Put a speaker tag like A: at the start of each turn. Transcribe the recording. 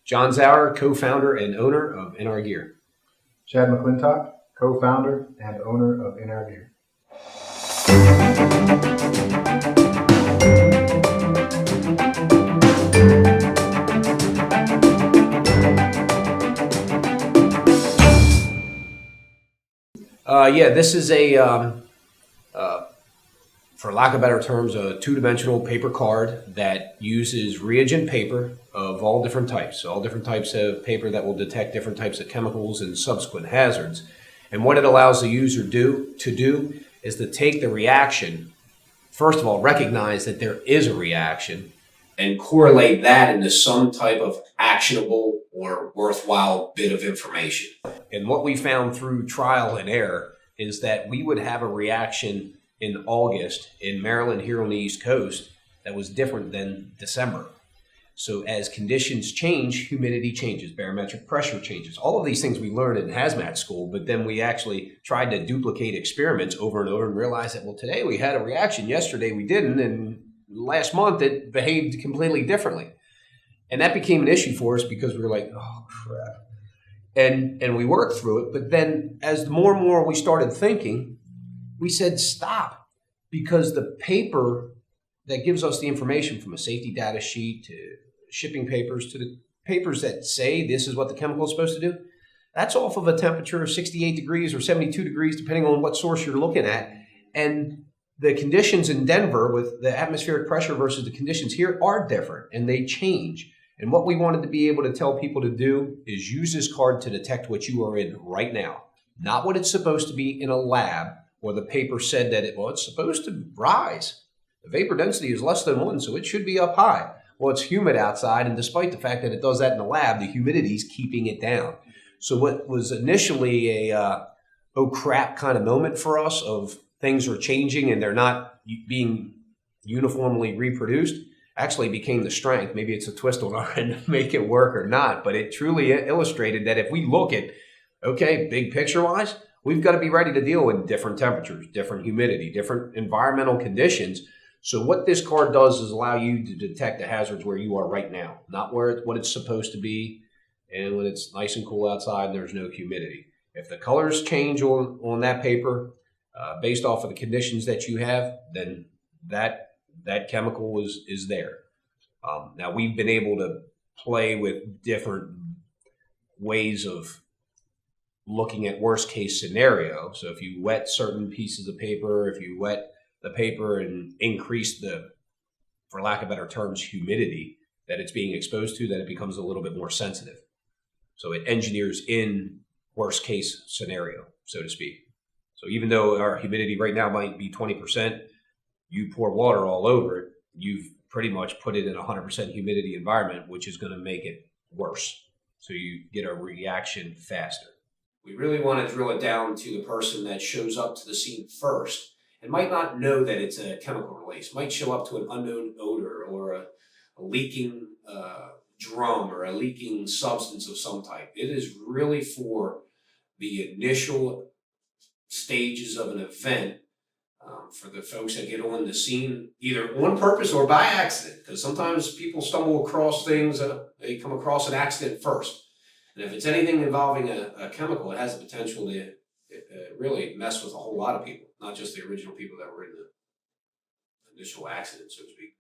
A: John Zauer, co-founder and owner of NR Gear.
B: Chad McClintock, co-founder and owner of NR Gear.
A: This is for lack of better terms, a two-dimensional paper card that uses reagent paper of all different types. All different types of paper that will detect different types of chemicals and subsequent hazards. And what it allows the user to do is to take the reaction, first of all, recognize that there is a reaction, and correlate that into some type of actionable or worthwhile bit of information. And what we found through trial and error is that we would have a reaction in August in Maryland here on the East Coast that was different than December. So as conditions change, humidity changes, barometric pressure changes. All of these things we learned in hazmat school, but then we actually tried to duplicate experiments over and over and realized that, well, today we had a reaction, yesterday we didn't, and last month it behaved completely differently. And that became an issue for us because we were like, oh, crap. And we worked through it, but then as more and more we started thinking, we said stop, because the paper that gives us the information, from a safety data sheet to shipping papers to the papers that say this is what the chemical is supposed to do, that's off of a temperature of 68 degrees or 72 degrees, depending on what source you're looking at. And the conditions in Denver with the atmospheric pressure versus the conditions here are different, and they change. And what we wanted to be able to tell people to do is use this card to detect what you are in right now, not what it's supposed to be in a lab, or the paper said that it's supposed to rise. The vapor density is less than 1, so it should be up high. Well, it's humid outside, and despite the fact that it does that in the lab, the humidity is keeping it down. So what was initially a oh crap kind of moment for us of things are changing and they're not being uniformly reproduced actually became the strength. Maybe it's a twist on our end to make it work or not, but it truly illustrated that if we look at, okay, big picture-wise, we've got to be ready to deal with different temperatures, different humidity, different environmental conditions. So what this card does is allow you to detect the hazards where you are right now, not what it's supposed to be, and when it's nice and cool outside and there's no humidity. If the colors change on that paper based off of the conditions that you have, then that chemical is there. Now, we've been able to play with different ways of looking at worst case scenario. So if you wet certain pieces of paper, if you wet the paper and increase the, for lack of better terms, humidity that it's being exposed to, then it becomes a little bit more sensitive. So it engineers in worst case scenario, so to speak. So even though our humidity right now might be 20%, you pour water all over it, you've pretty much put it in a 100% humidity environment, which is going to make it worse. So you get a reaction faster. We really want to drill it down to the person that shows up to the scene first and might not know that it's a chemical release, might show up to an unknown odor or a leaking drum or a leaking substance of some type. It is really for the initial stages of an event, for the folks that get on the scene either on purpose or by accident, because sometimes people stumble across things, they come across an accident first. And if it's anything involving a chemical, it has the potential to really mess with a whole lot of people, not just the original people that were in the initial accident, so to speak.